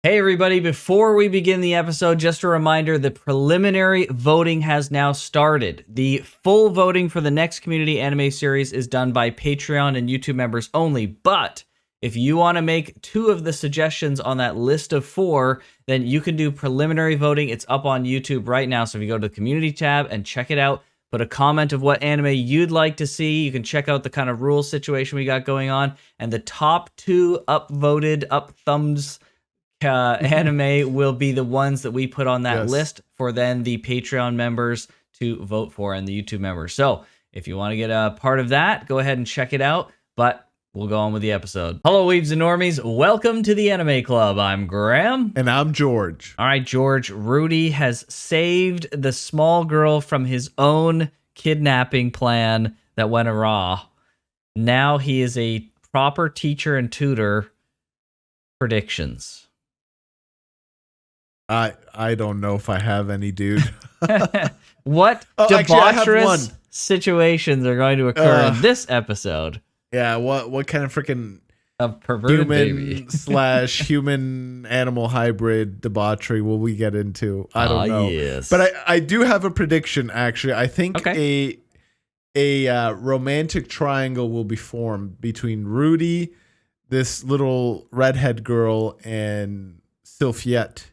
Hey everybody, before we begin the episode, just a reminder, the preliminary voting has now started. The full voting for the next community anime series is done by Patreon and YouTube members only, but if you want to make 2 of the suggestions on that list of 4, then you can do preliminary voting. It's up on YouTube right now, so if you go to the community tab and check it out, put a comment of what anime you'd like to see. You can check out the kind of rules situation we got going on, and the top 2 upvoted, up-thumbs anime will be the ones that we put on that list for then the Patreon members to vote for and the YouTube members. So if you want to get a part of that, go ahead and check it out. But we'll go on with the episode. Hello, Weebs and Normies. Welcome to the Anime Club. I'm Graham. And I'm George. All right, George. Rudy has saved the small girl from his own kidnapping plan that went awry. Now he is a proper teacher and tutor. Predictions. I don't know if I have any, dude. What debaucherous situations are going to occur in this episode? Yeah, what kind of freaking perverted human / human animal hybrid debauchery will we get into? I don't know. Yes. But I do have a prediction, actually. I think Okay. a romantic triangle will be formed between Rudy, this little redhead girl, and Sylphiette.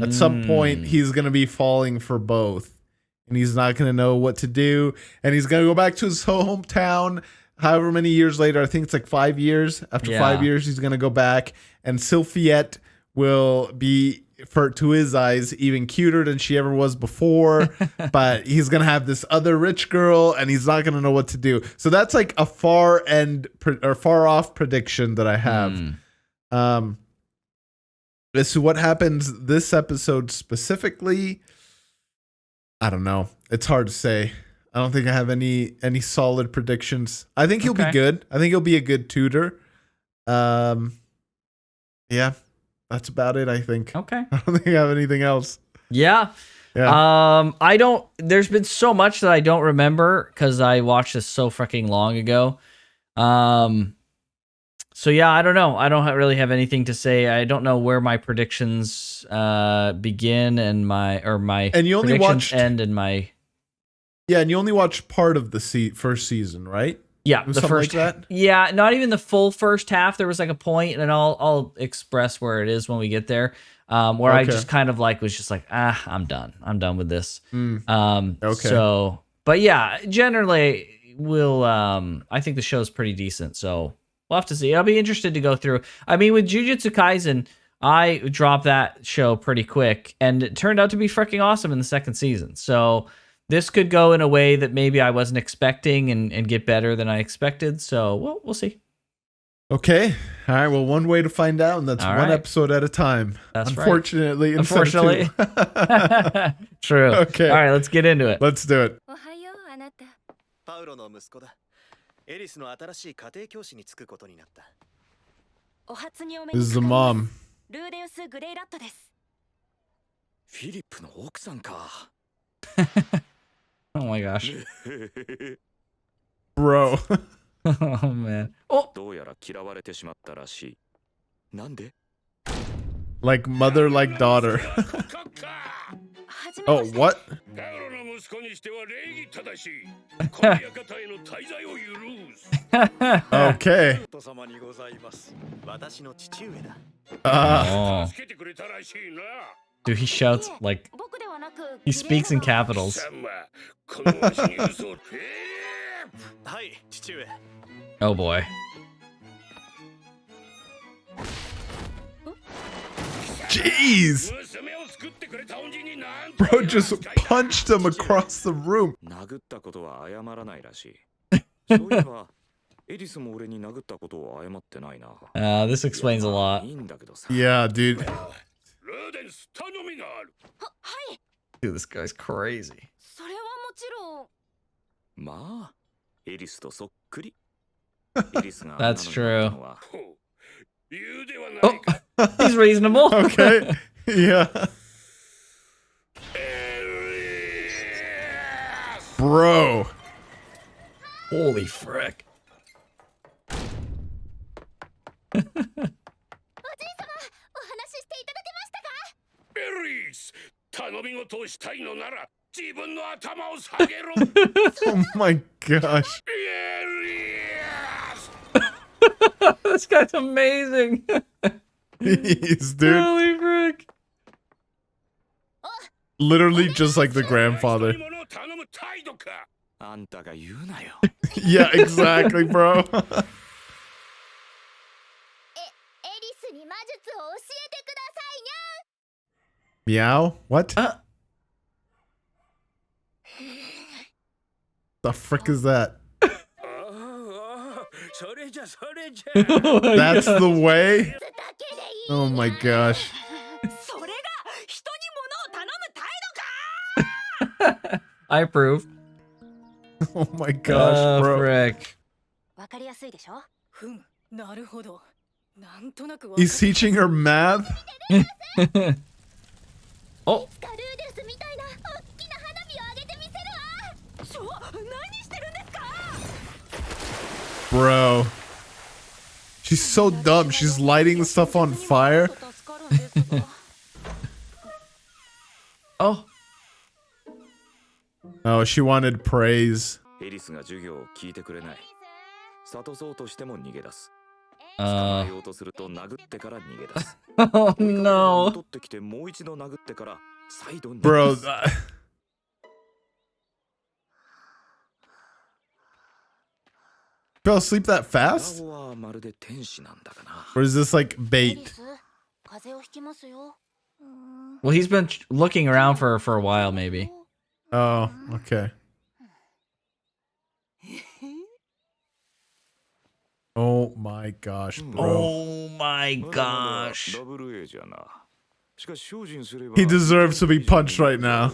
At some point, he's going to be falling for both, and he's not going to know what to do, and he's going to go back to his hometown however many years later. I think it's like 5 years. After 5 years, he's going to go back, and Sylphiette will be, to his eyes, even cuter than she ever was before, but he's going to have this other rich girl, and he's not going to know what to do. So that's like a far off prediction that I have. As to what happens this episode specifically, I don't know. It's hard to say. I don't think I have any solid predictions. I think he'll be good. I think he'll be a good tutor. Yeah, that's about it, I think. Okay. I don't think I have anything else. Yeah. I don't. There's been so much that I don't remember because I watched this so freaking long ago. So yeah, I don't know. I don't really have anything to say. I don't know where my predictions begin and my you only predictions end and my. Yeah, and you only watched part of the first season, right? Yeah, the first. Like that? Yeah, not even the full first half. There was like a point, and I'll express where it is when we get there. Where I just kind of was just like, I'm done. I'm done with this. Okay. So, but yeah, generally, I think the show's pretty decent. So. We'll have to see. I'll be interested to go through. I mean, with Jujutsu Kaisen, I dropped that show pretty quick, and it turned out to be freaking awesome in the second season. So this could go in a way that maybe I wasn't expecting and get better than I expected. So we'll see. Okay. All right. Well, one way to find out, and that's one episode at a time. That's Unfortunately, right. Unfortunately. True. Okay. All right. Let's get into it. Let's do it. This is the mom. Oh my gosh. Bro. Oh man. Oh. Like mother, like daughter. Oh, what? Okay. Dude, he shouts like he speaks in capitals. Oh boy. Jeez. Bro just punched him across the room. This explains a lot. Yeah, dude. Dude, this guy's crazy. That's true. Oh, he's reasonable. Okay. Yeah. Bro. Holy frick. Oh my gosh. This guy's amazing. He's dude. Holy frick. Literally just like the grandfather. Yeah, exactly, bro. Meow? What? The frick is that? That's the way? Oh my gosh. I approve. Oh my gosh, bro. Frick. He's teaching her math? Oh. Bro. She's so dumb. She's lighting the stuff on fire. Oh. Oh, she wanted praise. Oh no. Bro. Fell asleep that fast? Or is this like bait? Well, he's been looking around for her for a while, maybe. Oh, okay. Oh my gosh, bro. Oh my gosh. He deserves to be punched right now.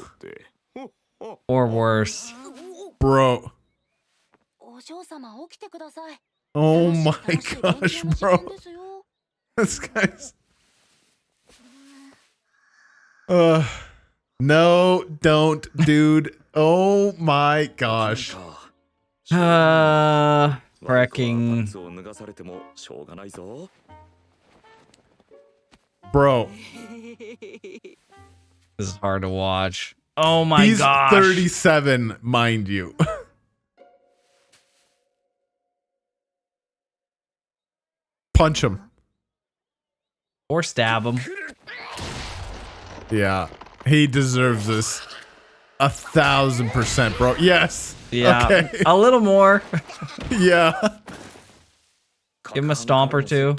Or worse. Bro. Oh my gosh, bro. This guy's... No, don't, dude. Oh my gosh. Fracking. Bro. This is hard to watch. Oh my He's gosh. 37, mind you. Punch him. Or stab him. Yeah. He deserves this. 1000%, bro. Yes. Yeah. Okay. A little more. Yeah. Give him a stomp or two.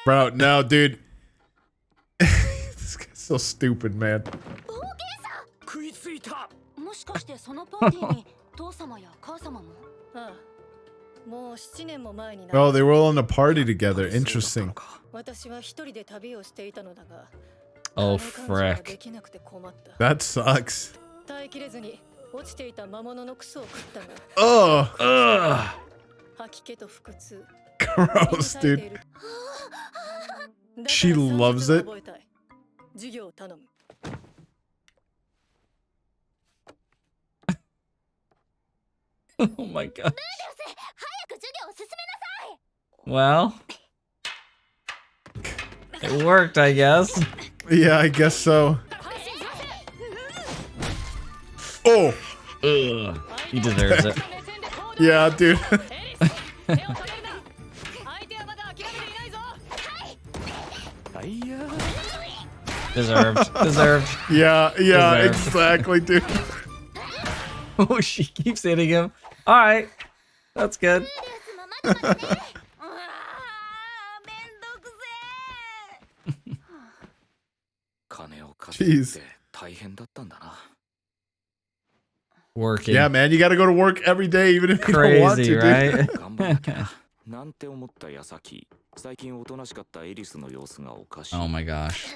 Bro, no, dude. This guy's so stupid, man. Oh, they were all in a party together. Interesting. Oh, frick. That sucks. Oh. Ugh. Gross, dude. She loves it. Oh my god. Well, it worked, I guess. Yeah, I guess so. Oh. Ugh. He deserves it. Yeah, dude. Deserved. Deserved. Yeah, Deserved. exactly, dude. Oh, she keeps hitting him. All right. That's good. Jeez. Working. Yeah, man, you gotta go to work every day, even if you don't want to, Crazy, dude. right? Oh my gosh.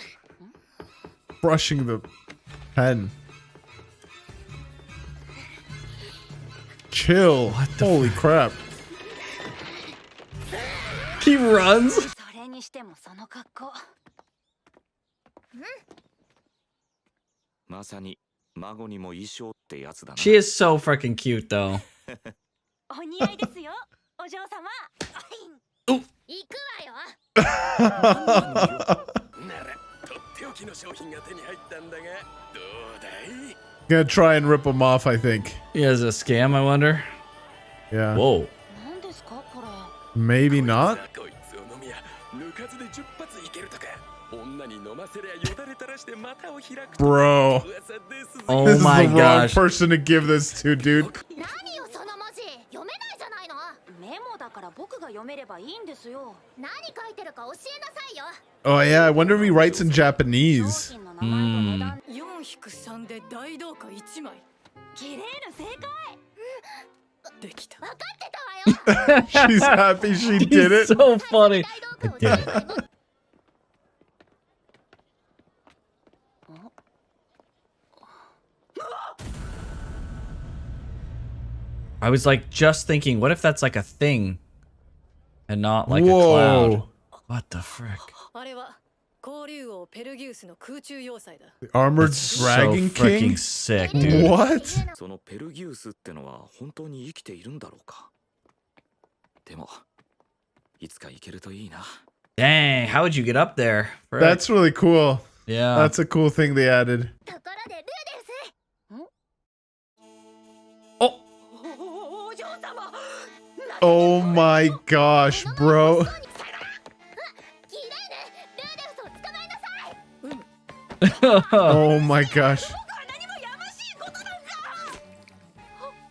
Brushing the pen. Chill. Holy crap. He runs. She is so freaking cute, though. Gonna try and rip him off, I think. He has a scam, I wonder. Yeah. Whoa. Maybe not. Bro. Oh This my is the gosh. wrong person to give this to, dude. Oh yeah, I wonder if he writes in Japanese. She's happy she did it. So funny. I did it. I was like just thinking, what if that's like a thing and not like a cloud? What the frick? The armored That's dragon so freaking king? sick, dude. What? Dang, how would you get up there? Frick. That's really cool. Yeah. That's a cool thing they added. Oh, Oh my gosh, bro. Oh my gosh.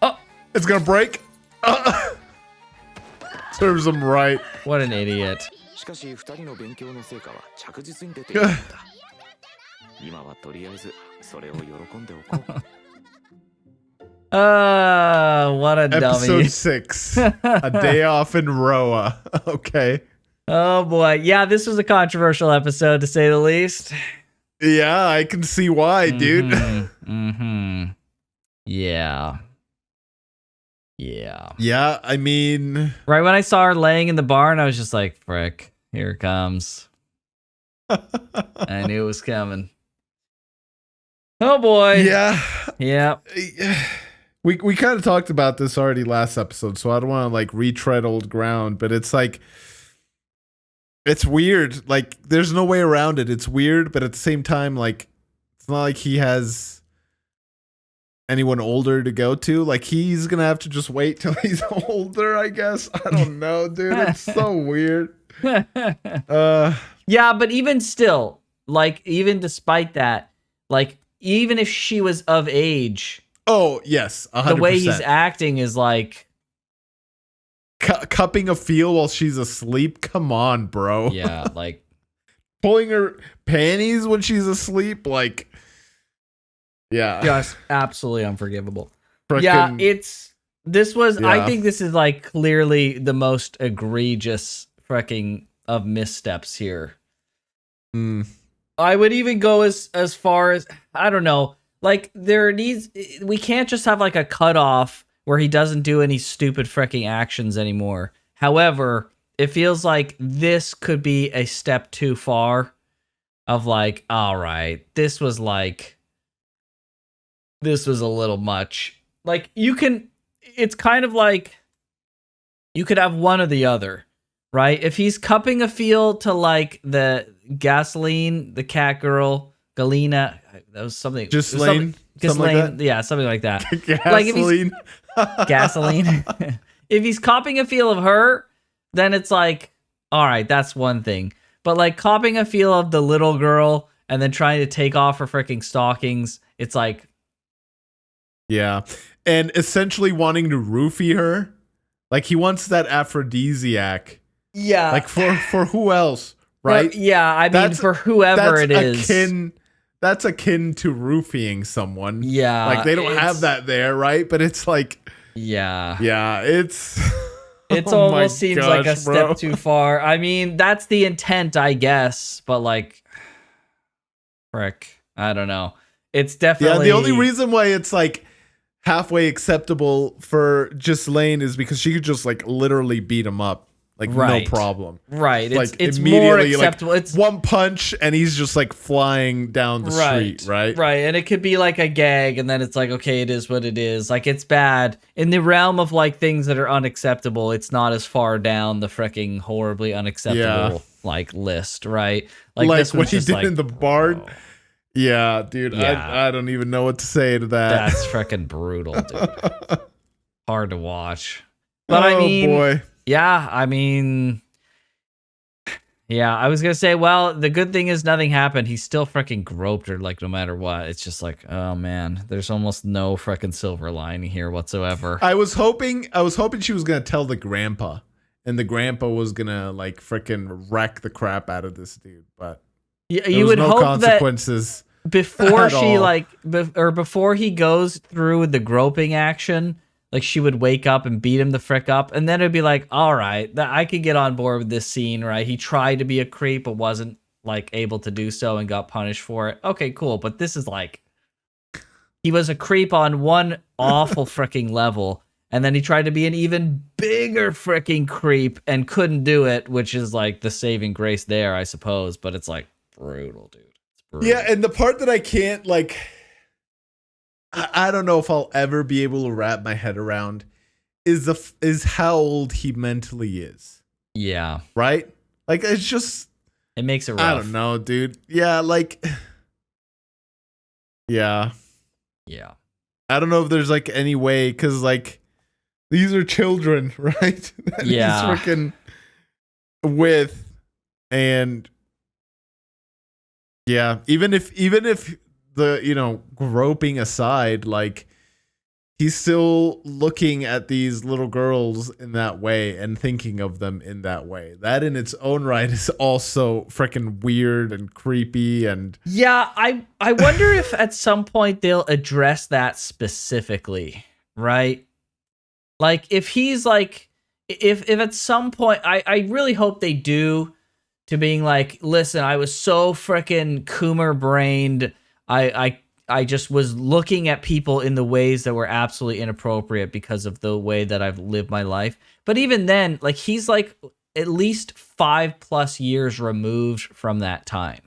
oh, It's gonna break. Serves him right. what an idiot. What a Episode dummy. 6. A day off in Roa. Okay. Oh boy. Yeah, this was a controversial episode to say the least. Yeah, I can see why, dude. Mm-hmm. Yeah. Yeah. Yeah, I mean, Right when I saw her laying in the barn, I was just like, frick, here it comes. I knew it was coming. Oh boy. yeah. Yeah. We kind of talked about this already last episode, so I don't want to like retread old ground, but it's like it's weird. Like there's no way around it. It's weird, but at the same time, like it's not like he has anyone older to go to. Like he's gonna have to just wait till he's older, I guess. I don't know, dude. It's so weird. Yeah, but even still, like, even despite that, like, even if she was of age, Oh yes, 100%. the way he's acting is like, cupping a feel while she's asleep. Come on, bro. yeah, like, Pulling her panties when she's asleep. Like, yeah, just absolutely unforgivable. Frickin- Yeah, this was, Yeah. I think this is like clearly the most egregious freaking of missteps here. Mm. I would even go as far as, I don't know, like we can't just have like a cutoff where he doesn't do any stupid freaking actions anymore. However, it feels like this could be a step too far of like, all right, this was a little much. Like it's kind of like you could have one or the other, right? If he's cupping a feel to like the gasoline, the cat girl, Galena, that was something. Ghislaine? Something like that? Yeah, something like that. Gasoline. Gasoline. If he's copping a feel of her, then it's like, all right, that's one thing. But like copping a feel of the little girl and then trying to take off her freaking stockings, it's like, Yeah, and essentially wanting to roofie her, like he wants that aphrodisiac. yeah, Like for who else, right? Yeah, I mean for whoever it is. That's akin to roofing someone. Yeah, like they don't have that there, right? But it's like, yeah, it's it Oh my almost seems like a gosh, bro. step too far. I mean, that's the intent, I guess, but like, frick, I don't know. It's definitely the only reason why it's like halfway acceptable for Ghislaine is because she could just like literally beat him up. Like Right. no problem. Right. Like It's more immediately, acceptable. like It's one punch and he's just like flying down the street, right? Right. And it could be like a gag, and then it's like, okay, it is what it is. Like, it's bad. In the realm of like things that are unacceptable, it's not as far down the freaking horribly unacceptable like list, right? Like Like this what one's he just did like in the barn. bro, Yeah, dude. Yeah. I don't even know what to say to that. that's freaking brutal, dude. Hard to watch. But oh I mean, boy. yeah, I mean, yeah, I was gonna say, well, the good thing is nothing happened. He still freaking groped her, like, no matter what. It's just like, oh man, there's almost no freaking silver lining here whatsoever. I was hoping she was gonna tell the grandpa, and the grandpa was gonna like freaking wreck the crap out of this dude. But Yeah, there you was would no hope consequences. that before at she all. like, or before he goes through with the groping action, like she would wake up and beat him the frick up, and then it'd be like, all right, I could get on board with this scene, right? He tried to be a creep but wasn't like able to do so and got punished for it. Okay, cool. But this is like, he was a creep on one awful freaking level, and then he tried to be an even bigger freaking creep and couldn't do it, which is like the saving grace there, I suppose. But it's like brutal, dude. It's brutal. Yeah, and the part that I can't like, I don't know if I'll ever be able to wrap my head around is how old he mentally is. Yeah. Right? Like it's just, It makes it rough. I don't know, dude. Yeah, like, yeah. Yeah. I don't know if there's like any way, because like these are children, right? That Yeah. He's freaking with, and yeah, even if the groping aside, like he's still looking at these little girls in that way and thinking of them in that way. That in its own right is also freaking weird and creepy. And Yeah, I wonder if at some point they'll address that specifically, right? Like if he's like, if at some point, I really hope they do, to being like, listen, I was so freaking Coomer brained. I just was looking at people in the ways that were absolutely inappropriate because of the way that I've lived my life. But even then, like he's like at least 5+ years removed from that time,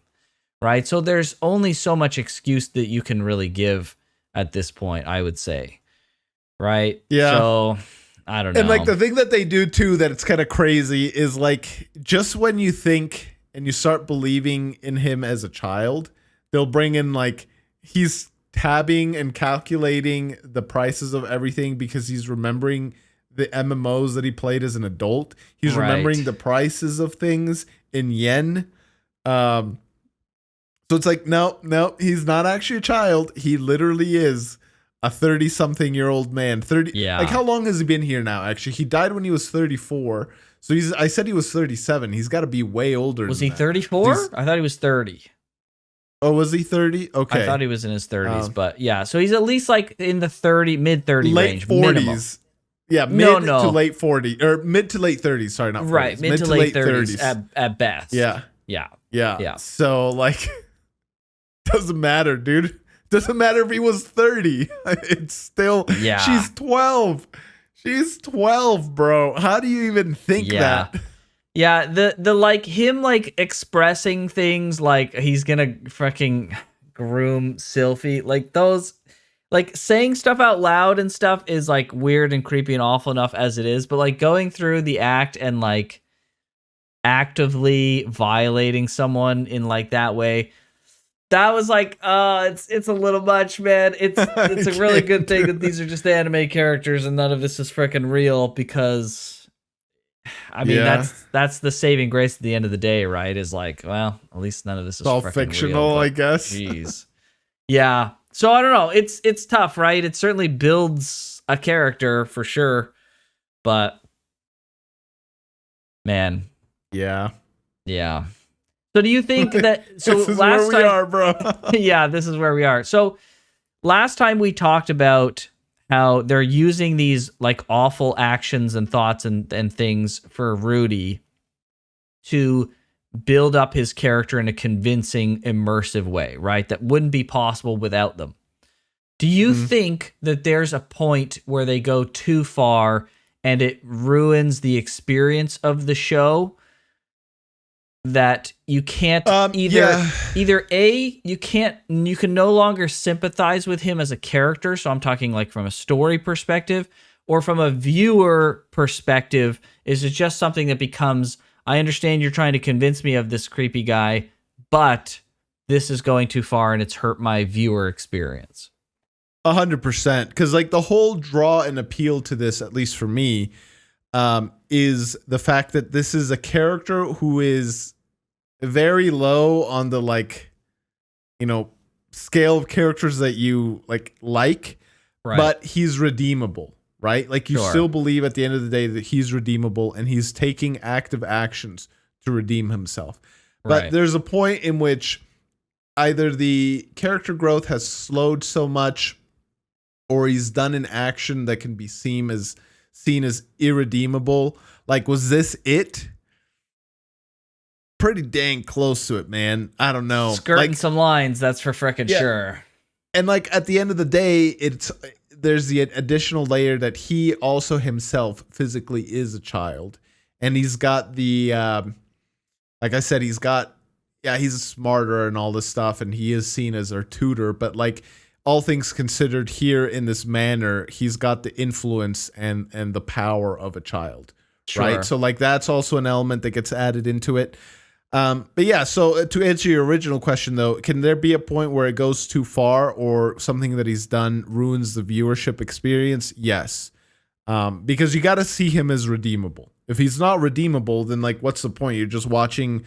right? So there's only so much excuse that you can really give at this point, I would say, right? Yeah. So I don't know. And like the thing that they do too, that it's kind of crazy, is like just when you think and you start believing in him as a child, they'll bring in like he's tabbing and calculating the prices of everything because he's remembering the MMOs that he played as an adult. He's Right. remembering the prices of things in yen. So it's like, no, he's not actually a child. He literally is a 30-something-year-old man. 30. Yeah. Like how long has he been here now? Actually, he died when he was 34. So I said he was 37. He's got to be way older. Was than he that. 34? I thought he was 30. Oh, was he 30? Okay. I thought he was in his 30s, but yeah. So he's at least like in the mid 30 late range, 40s. minimum. Yeah, mid to late 40s, or mid to late 30s. Sorry, not 40s. Right, mid to late 30s at best. Yeah. Yeah. Yeah. So like, doesn't matter, dude. Doesn't matter if he was 30. It's still, Yeah. She's 12. She's 12, bro. How do you even think Yeah. that? Yeah, the like him like expressing things like he's gonna freaking groom Sylphie, like those, like saying stuff out loud and stuff is like weird and creepy and awful enough as it is, but like going through the act and like actively violating someone in like that way, that was like, it's a little much, man. It's a really good thing that these are just anime characters and none of this is freaking real, because I mean, Yeah. that's the saving grace at the end of the day, right? Is like, well, at least none of this is It's all freaking fictional, real, but I guess. Jeez. Yeah. So I don't know. It's tough, right? It certainly builds a character for sure, but man, Yeah. yeah. So do you think that? So this is last where we time, are, bro. yeah, this is where we are. So last time we talked about how they're using these like awful actions and thoughts and things for Rudy to build up his character in a convincing, immersive way, right? That wouldn't be possible without them. Do you think that there's a point where they go too far and it ruins the experience of the show. That you can't either A, you can no longer sympathize with him as a character. So I'm talking like from a story perspective, or from a viewer perspective, is it just something that becomes, I understand you're trying to convince me of this creepy guy, but this is going too far and it's hurt my viewer experience. 100%. Because like the whole draw and appeal to this, at least for me, is the fact that this is a character who is very low on the scale of characters that you like, right. But he's redeemable, right? Like you still believe at the end of the day that he's redeemable and he's taking active actions to redeem himself. But there's a point in which either the character growth has slowed so much, or he's done an action that can be seen as irredeemable. Like, was this it? Pretty dang close to it, man. I don't know. Skirting some lines, that's for frickin' sure. And like at the end of the day, there's the additional layer that he also himself physically is a child. And he's got the like I said, he's smarter and all this stuff, and he is seen as our tutor, but like all things considered here in this manner, he's got the influence and the power of a child. Right? So like that's also an element that gets added into it. But yeah, so to answer your original question though, can there be a point where it goes too far or something that he's done ruins the viewership experience? Yes. Because you got to see him as redeemable. If he's not redeemable, then like, what's the point? You're just watching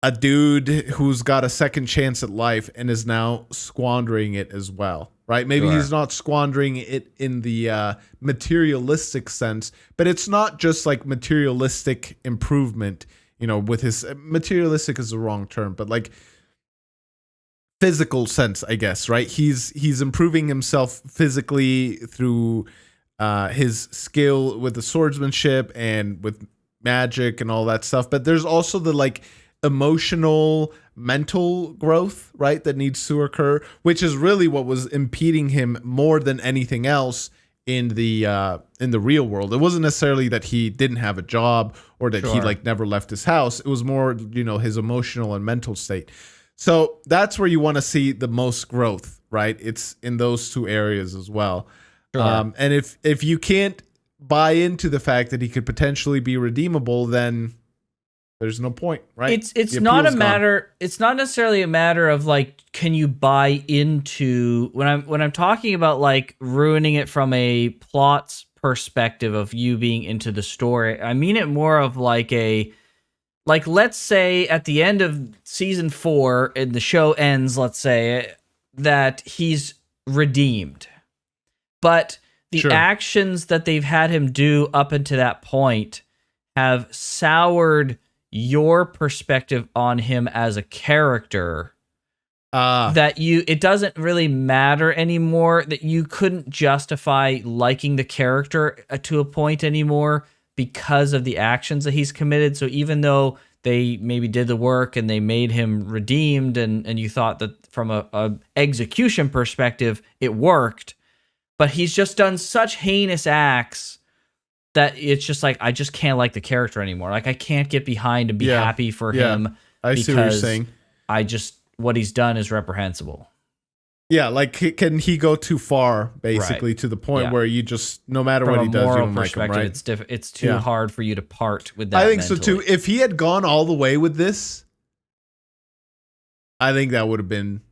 a dude who's got a second chance at life and is now squandering it as well, right? Maybe he's not squandering it in the materialistic sense, but it's not just like materialistic improvement, with his materialistic is the wrong term, but like physical sense, I guess, right? He's improving himself physically through his skill with the swordsmanship and with magic and all that stuff. But there's also the like emotional, mental growth, right, that needs to occur, which is really what was impeding him more than anything else in the real world. It wasn't necessarily that he didn't have a job or that he like never left his house. It was more, his emotional and mental state. So that's where you want to see the most growth, right? It's in those two areas as well. And if you can't buy into the fact that he could potentially be redeemable, then there's no point, right? It's not a matter. It's not necessarily a matter of like, can you buy into when I'm talking about like ruining it from a plot's perspective of you being into the story. I mean it more of like let's say at the end of season 4 and the show ends, let's say that he's redeemed, but the actions that they've had him do up until that point have soured your perspective on him as a character, that it doesn't really matter anymore, that you couldn't justify liking the character to a point anymore because of the actions that he's committed. So even though they maybe did the work and they made him redeemed and you thought that from a execution perspective it worked, but he's just done such heinous acts that it's just like, I just can't like the character anymore. Like I can't get behind and be happy for him. I see what you're saying. What he's done is reprehensible. Yeah, like can he go too far, basically, to the point where you just, no matter what he does, you don't like him, right? It's too hard for you to part with that. I think so too. If he had gone all the way with this, I think that would have been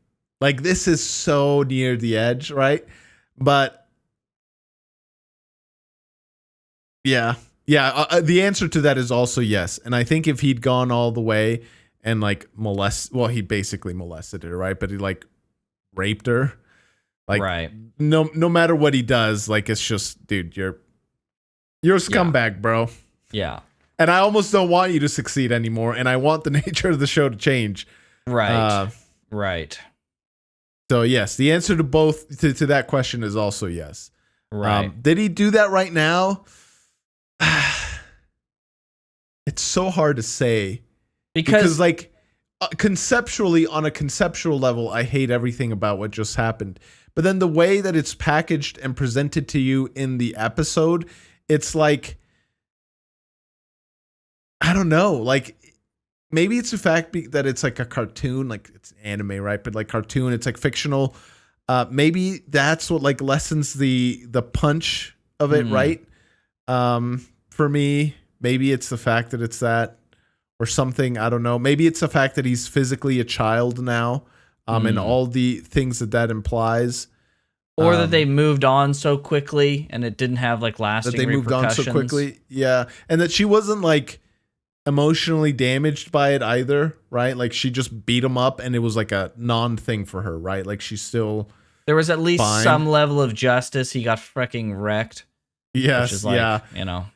like, this is so near the edge, right? But the answer to that is also yes. And I think if he'd gone all the way and like he basically molested her, right? But he like raped her, like no matter what he does, like it's just, dude, you're a scumbag, bro. Yeah. And I almost don't want you to succeed anymore, and I want the nature of the show to change. Right. So yes, the answer to both to that question is also yes. Right. Did he do that right now? It's so hard to say because like conceptually, on a conceptual level, I hate everything about what just happened. But then the way that it's packaged and presented to you in the episode it's like, I don't know, like maybe it's the fact that it's like a cartoon, like it's anime, right? But like cartoon, it's like fictional. Maybe that's what like lessens the punch of it, right? For me, maybe it's the fact that it's that or something. I don't know. Maybe it's the fact that he's physically a child now, and all the things that implies. Or that they moved on so quickly and it didn't have like lasting that they moved on so quickly. Yeah. And that she wasn't like emotionally damaged by it either, right? Like she just beat him up and it was like a non-thing for her, right? Like she's still there was at least fine. some level of justice. He got freaking wrecked. Yes, which is like, you know.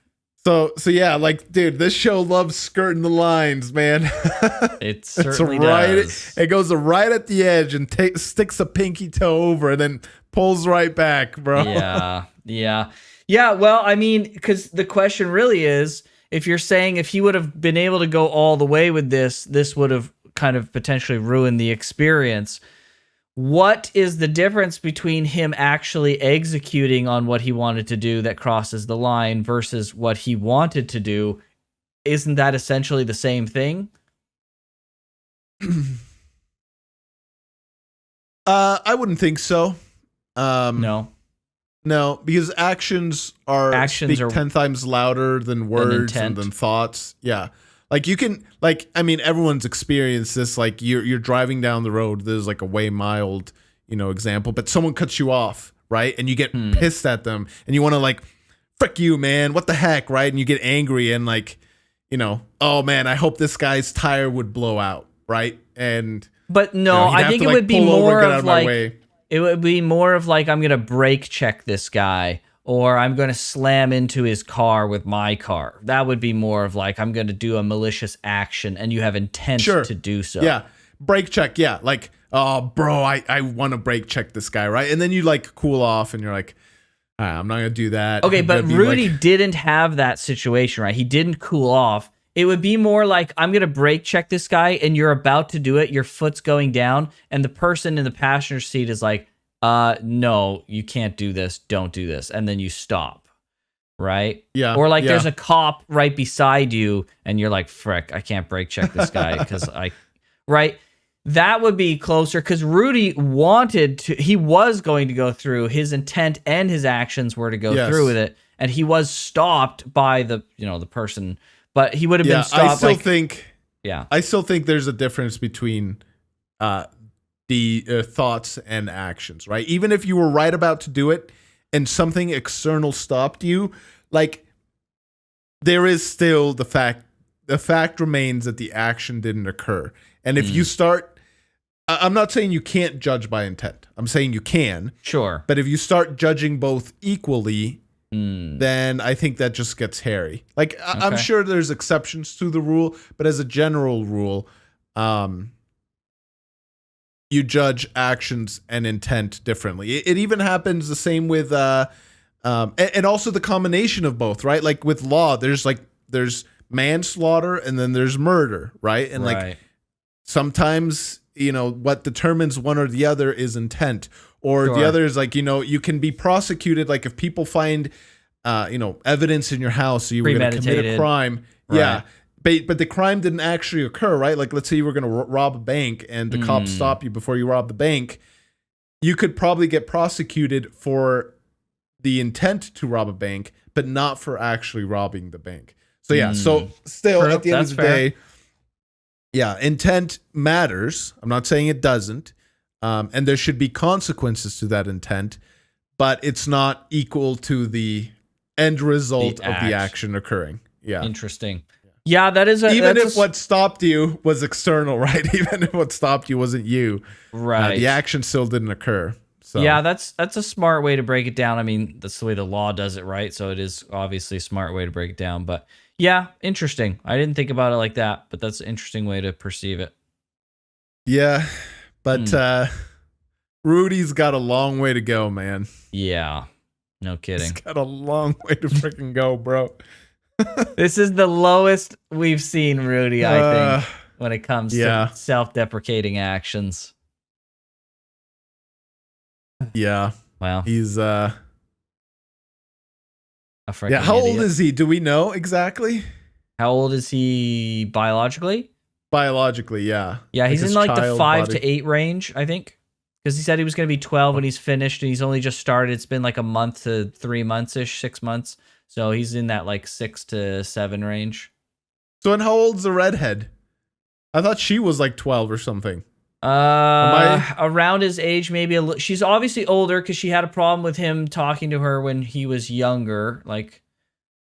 So yeah, like, dude, this show loves skirting the lines, man. It certainly does. It goes right at the edge and sticks a pinky toe over and then pulls right back, bro. Yeah. Well, I mean, because the question really is, if you're saying if he would have been able to go all the way with this would have kind of potentially ruined the experience. What is the difference between him actually executing on what he wanted to do that crosses the line versus what he wanted to do? Isn't that essentially the same thing? I wouldn't think so. No, because actions speak 10 times louder than words and than thoughts. Yeah. Like you can, like, I mean, everyone's experienced this. Like you're driving down the road. There's like a way mild, example, but someone cuts you off, right? And you get pissed at them and you want to like, frick you, man. What the heck, right? And you get angry and like, oh man, I hope this guy's tire would blow out, right? But no, I think it would be more of like, it would be more of like, I'm going to brake check this guy, or I'm going to slam into his car with my car. That would be more of like, I'm going to do a malicious action and you have intent to do so. Yeah. Brake check. Yeah. Like, oh, bro, I want to brake check this guy, right? And then you like cool off and you're like, I'm not going to do that. Okay, but Rudy didn't have that situation, right? He didn't cool off. It would be more like, I'm going to brake check this guy and you're about to do it. Your foot's going down and the person in the passenger seat is like, no, you can't do this. Don't do this. And then you stop. Right? Yeah. Or like there's a cop right beside you and you're like, frick, I can't brake check this guy because right? That would be closer because Rudy he was going to go through. His intent and his actions were to go through with it. And he was stopped by the person. But he would have been stopped. I still think there's a difference between the thoughts and actions, right? Even if you were right about to do it and something external stopped you, like there is still the fact remains that the action didn't occur. And if you start, I'm not saying you can't judge by intent. I'm saying you can. Sure. But if you start judging both equally, then I think that just gets hairy. Like, I'm sure there's exceptions to the rule, but as a general rule, you judge actions and intent differently. It even happens the same with, and also the combination of both, right? Like with law, there's manslaughter and then there's murder, right? And like sometimes, what determines one or the other is intent. Or the other is like, you can be prosecuted. Like if people find, evidence in your house, so you were going to commit a crime. Right. Yeah. But the crime didn't actually occur, right? Like let's say you were going to rob a bank and the cops stop you before you rob the bank. You could probably get prosecuted for the intent to rob a bank, but not for actually robbing the bank. So yeah, so still at the end of the day, yeah, intent matters. I'm not saying it doesn't. And there should be consequences to that intent, but it's not equal to the end result of the action occurring. Yeah. Interesting. Yeah, that is even if what stopped you was external, right? Even if what stopped you wasn't you, right? The action still didn't occur. So yeah, that's a smart way to break it down. I mean, that's the way the law does it, right? So it is obviously a smart way to break it down. But yeah, interesting. I didn't think about it like that, but that's an interesting way to perceive it. Yeah, but Rudy's got a long way to go, man. Yeah, no kidding. He's got a long way to freaking go, bro. This is the lowest we've seen Rudy, I think, when it comes to self-deprecating actions. Yeah. Wow. He's A freaking Yeah, how old idiot. is he? Do we know exactly? How old is he biologically? Biologically, yeah. Yeah, he's in his like the child 5 body. to 8 range, I think. Because he said he was going to be 12 when he's finished, and he's only just started. It's been like a month to 3 months ish, 6 months. So he's in that like 6 to 7 range. So, and how old's the redhead? I thought she was like 12 or something. Around his age, maybe she's obviously older because she had a problem with him talking to her when he was younger, like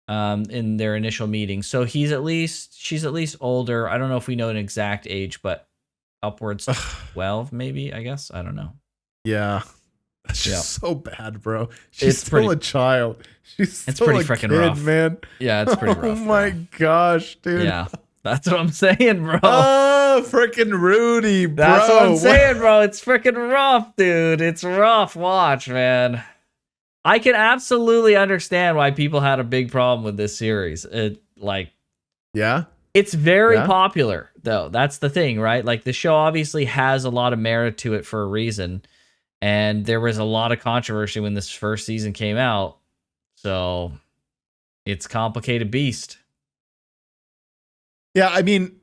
in their initial meeting. So she's at least older. I don't know if we know an exact age, but upwards to 12, maybe, I guess. I don't know. Yeah. That's just so bad, bro. She's still a child. She's still pretty a freaking kid, rough, man. Yeah, it's pretty rough. Oh my gosh, dude. Yeah, that's what I'm saying, bro. Oh, freaking Rudy, bro. That's what I'm saying, bro. It's freaking rough, dude. It's rough. Watch, man. I can absolutely understand why people had a big problem with this series. Yeah. It's very popular, though. That's the thing, right? Like, the show obviously has a lot of merit to it for a reason. And there was a lot of controversy when this first season came out. So, it's a complicated beast. Yeah, I mean,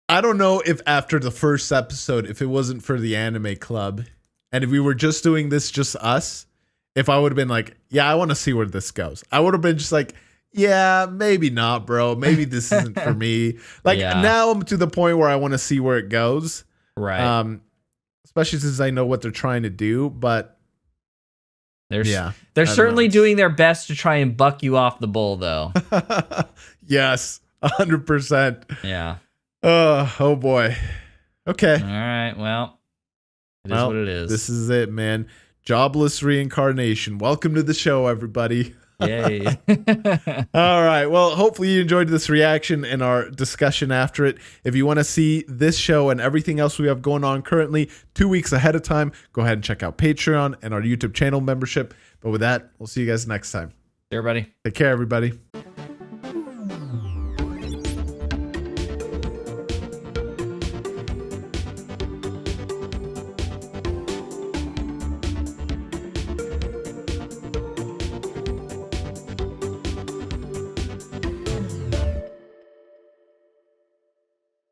I don't know if after the first episode, if it wasn't for the anime club, and if we were just doing this, just us, if I would have been like, yeah, I want to see where this goes. I would have been just like, yeah, maybe not, bro. Maybe this isn't for me. Like, now I'm to the point where I want to see where it goes. Right. Especially since I know what they're trying to do, but they're certainly doing their best to try and buck you off the bull, though. Yes, 100%. Yeah. Oh boy. Okay. All right. Well, it is what it is. This is it, man. Jobless Reincarnation. Welcome to the show, everybody. Yay. All right. Well, hopefully you enjoyed this reaction and our discussion after it. If you want to see this show and everything else we have going on currently 2 weeks ahead of time, go ahead and check out Patreon and our YouTube channel membership. But with that, we'll see you guys next time. Everybody. Take care, everybody.